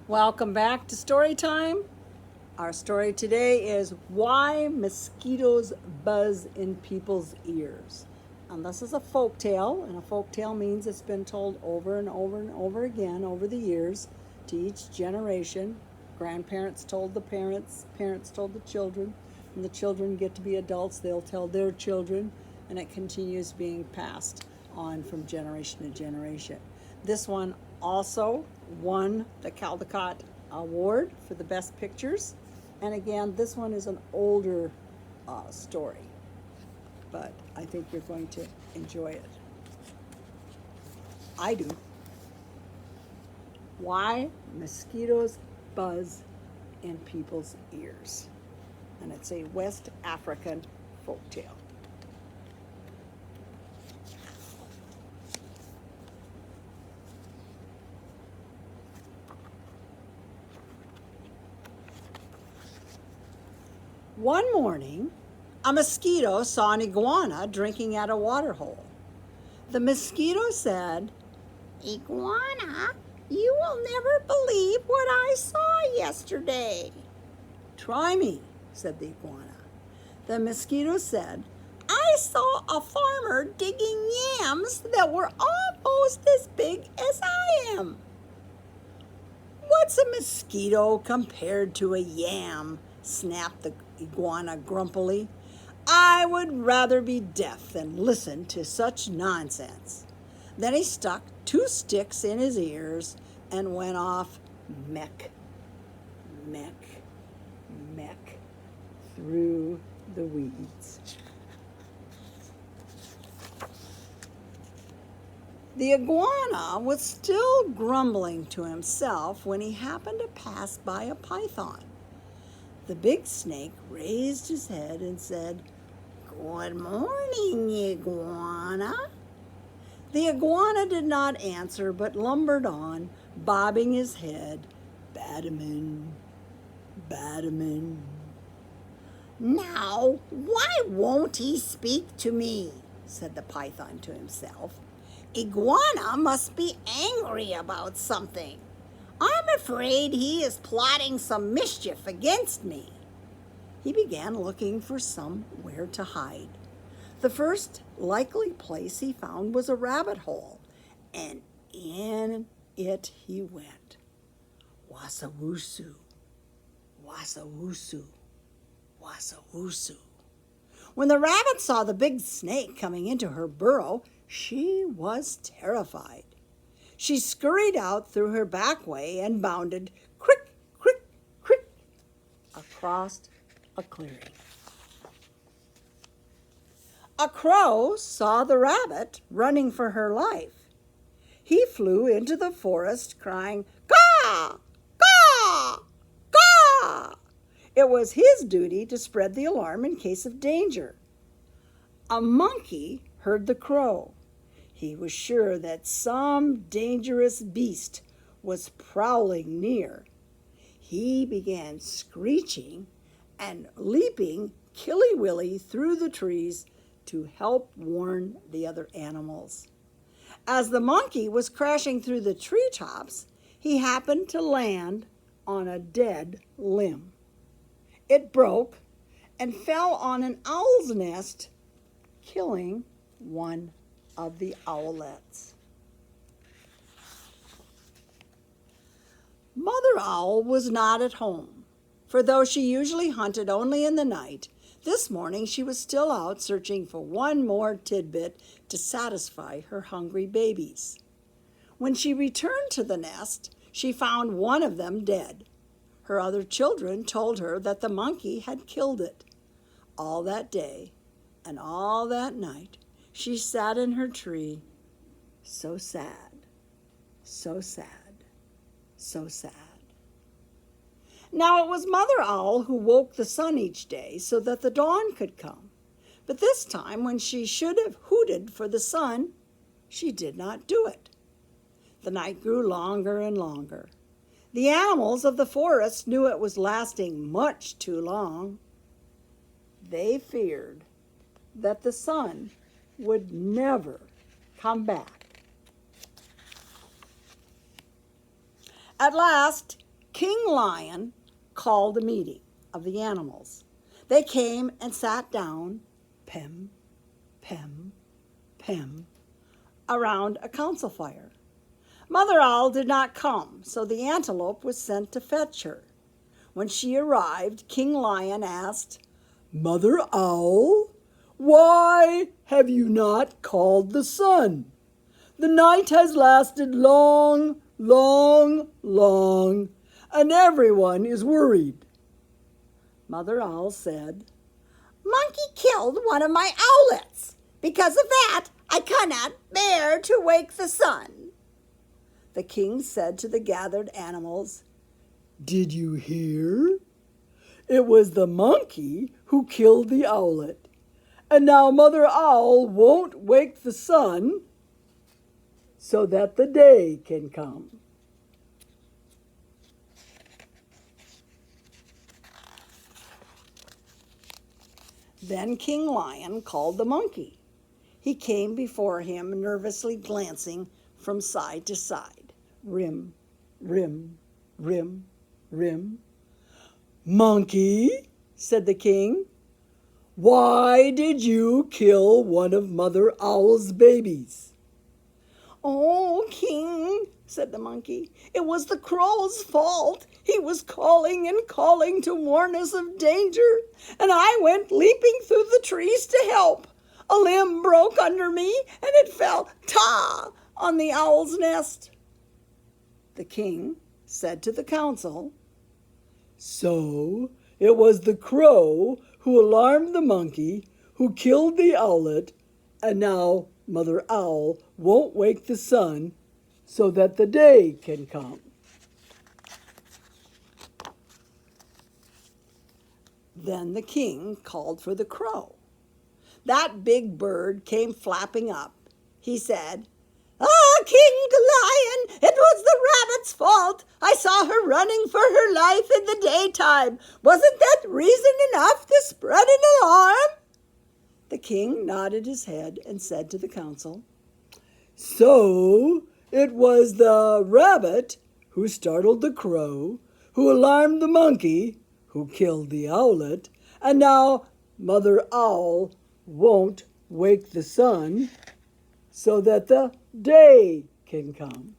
Welcome back to story time. Our story today is Why Mosquitoes Buzz in People's Ears. And this is a folk tale, and a folk tale means it's been told over and over and over again over the years to each generation. Grandparents told the parents, parents told the children. When the children get to be adults, they'll tell their children, and it continues being passed on from generation to generation. This one also won the Caldecott Award for the best pictures. And again, this one is an older story, but I think you're going to enjoy it. I do. Why Mosquitoes Buzz in People's Ears. And it's a West African folk tale. One morning, a mosquito saw an iguana drinking at a water hole. The mosquito said, "Iguana, you will never believe what I saw yesterday." "Try me," said the iguana. The mosquito said, "I saw a farmer digging yams that were almost as big as I am." "What's a mosquito compared to a yam?" snapped the iguana grumpily. "I would rather be deaf than listen to such nonsense." Then he stuck 2 sticks in his ears and went off meck, meck, meck through the weeds. The iguana was still grumbling to himself when he happened to pass by a python. The big snake raised his head and said, "Good morning, iguana." The iguana did not answer, but lumbered on, bobbing his head, "Badaman, badaman." "Now, why won't he speak to me?" said the python to himself. "Iguana must be angry about something. I'm afraid he is plotting some mischief against me." He began looking for somewhere to hide. The first likely place he found was a rabbit hole, and in it he went. Wassa-woosu, wassa-woosu, wassa-woosu. When the rabbit saw the big snake coming into her burrow, she was terrified. She scurried out through her back way and bounded crick, crick, crick across a clearing. A crow saw the rabbit running for her life. He flew into the forest crying, "Caw! Caw! Caw!" It was his duty to spread the alarm in case of danger. A monkey heard the crow. He was sure that some dangerous beast was prowling near. He began screeching and leaping killy-willy through the trees to help warn the other animals. As the monkey was crashing through the treetops, he happened to land on a dead limb. It broke and fell on an owl's nest, killing one of the owlets. Mother Owl was not at home, for though she usually hunted only in the night, this morning she was still out searching for one more tidbit to satisfy her hungry babies. When she returned to the nest, she found one of them dead. Her other children told her that the monkey had killed it. All that day and all that night, she sat in her tree, so sad, so sad, so sad. Now it was Mother Owl who woke the sun each day so that the dawn could come. But this time, when she should have hooted for the sun, she did not do it. The night grew longer and longer. The animals of the forest knew it was lasting much too long. They feared that the sun would never come back. At last, King Lion called a meeting of the animals. They came and sat down, pem, pem, pem, around a council fire. Mother Owl did not come, so the antelope was sent to fetch her. When she arrived, King Lion asked, "Mother Owl, why have you not called the sun? The night has lasted long, long, long, and everyone is worried." Mother Owl said, "Monkey killed one of my owlets. Because of that, I cannot bear to wake the sun." The king said to the gathered animals, "Did you hear? It was the monkey who killed the owlet. And now Mother Owl won't wake the sun so that the day can come." Then King Lion called the monkey. He came before him, nervously glancing from side to side. Rim, rim, rim, rim. "Monkey," said the king, "why did you kill one of Mother Owl's babies?" "Oh, King," said the monkey, "it was the crow's fault. He was calling and calling to warn us of danger, and I went leaping through the trees to help. A limb broke under me, and it fell, ta, on the owl's nest." The king said to the council, "So it was the crow who alarmed the monkey, who killed the owlet, and now Mother Owl won't wake the sun so that the day can come." Then the king called for the crow. That big bird came flapping up. He said, "Ah, King Lion, it was the rabbit's fault. I saw her running for her life in the daytime. Wasn't that reason enough to spread an alarm?" The king nodded his head and said to the council, "So it was the rabbit who startled the crow, who alarmed the monkey, who killed the owlet, and now Mother Owl won't wake the sun so that the day can come."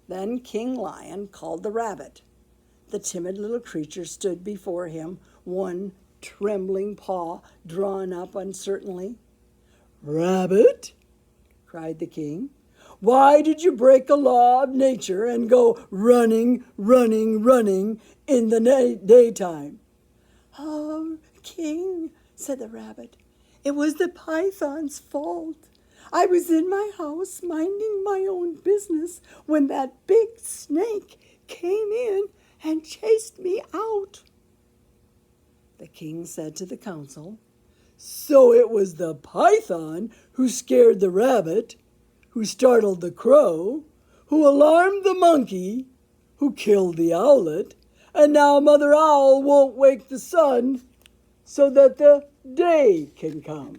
Then King Lion called the rabbit. The timid little creature stood before him, one trembling paw drawn up uncertainly. "Rabbit," cried the king, "why did you break a law of nature and go running, running, running in the daytime?" "Oh, King," said the rabbit, "it was the python's fault. I was in my house minding my own business when that big snake came in and chased me out." The king said to the council, "So it was the python who scared the rabbit, who startled the crow, who alarmed the monkey, who killed the owlet, and now Mother Owl won't wake the sun so that the day can come."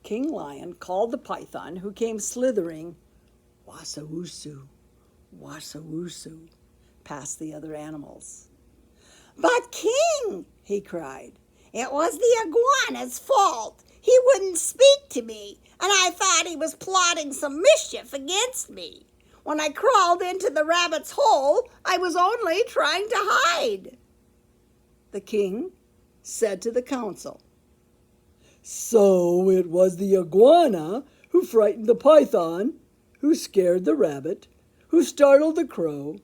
King Lion called the python, who came slithering, "Wasawusu, wasawusu," past the other animals. "But King," he cried, "it was the iguana's fault. He wouldn't speak to me, and I thought he was plotting some mischief against me. When I crawled into the rabbit's hole, I was only trying to hide." The king said to the council, "So it was the iguana who frightened the python, who scared the rabbit, who startled the crow,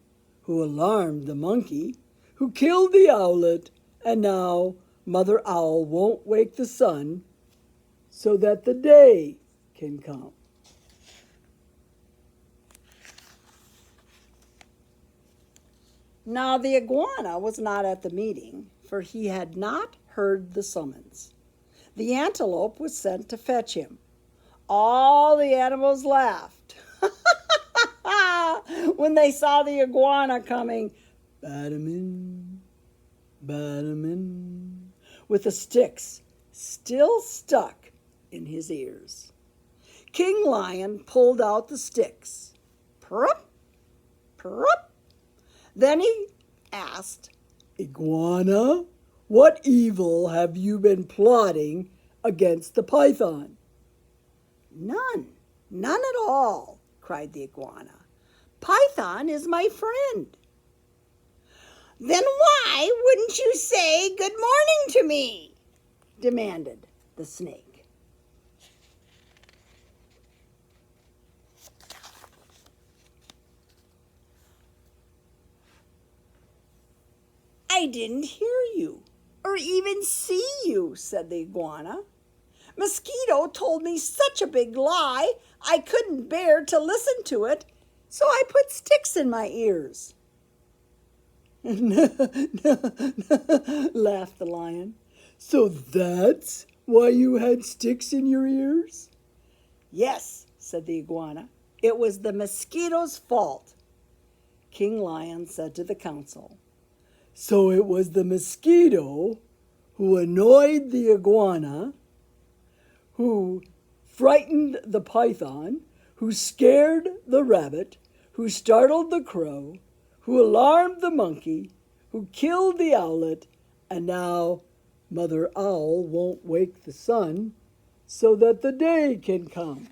who alarmed the monkey, who killed the owlet, and now Mother Owl won't wake the sun so that the day can come." Now the iguana was not at the meeting, for he had not heard the summons. The antelope was sent to fetch him. All the animals laughed when they saw the iguana coming, badamin, badamin, with the sticks still stuck in his ears. King Lion pulled out the sticks. Prup, prup. Then he asked, Iguana, what evil have you been plotting against the python? None, none at all, cried the iguana. Python is my friend. Then why wouldn't you say good morning to me? Demanded the snake. I didn't hear you or even see you, said the iguana. Mosquito told me such a big lie I couldn't bear to listen to it, so I put sticks in my ears. Laughed the lion. So that's why you had sticks in your ears? Yes, said the iguana. It was the mosquito's fault. King Lion said to the council, so it was the mosquito who annoyed the iguana, who frightened the python, who scared the rabbit, who startled the crow, who alarmed the monkey, who killed the owlet, and now Mother Owl won't wake the sun so that the day can come.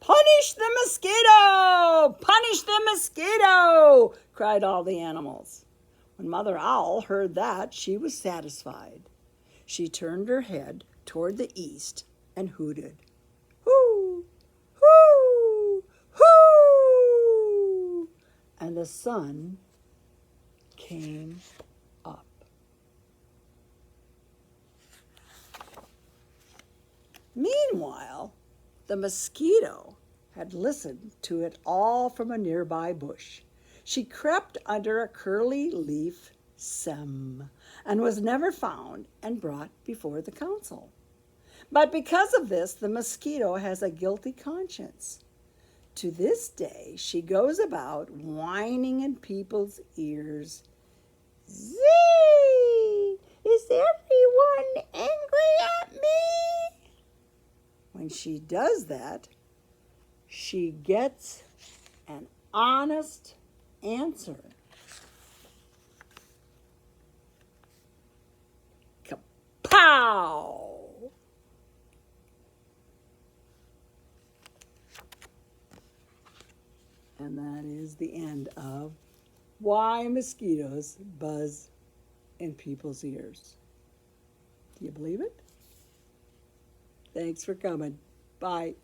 Punish the mosquito! Punish the mosquito! Cried all the animals. When Mother Owl heard that, she was satisfied. She turned her head toward the east and hooted. Hoo! Hoo! Hoo! And the sun came up. Meanwhile, the mosquito had listened to it all from a nearby bush. She crept under a curly leaf stem and was never found and brought before the council. But because of this, the mosquito has a guilty conscience. To this day, she goes about whining in people's ears. Zee! Is everyone angry at me? When she does that, she gets an honest answer. Kapow! And that is the end of Why Mosquitoes Buzz in People's Ears. Do you believe it? Thanks for coming. Bye.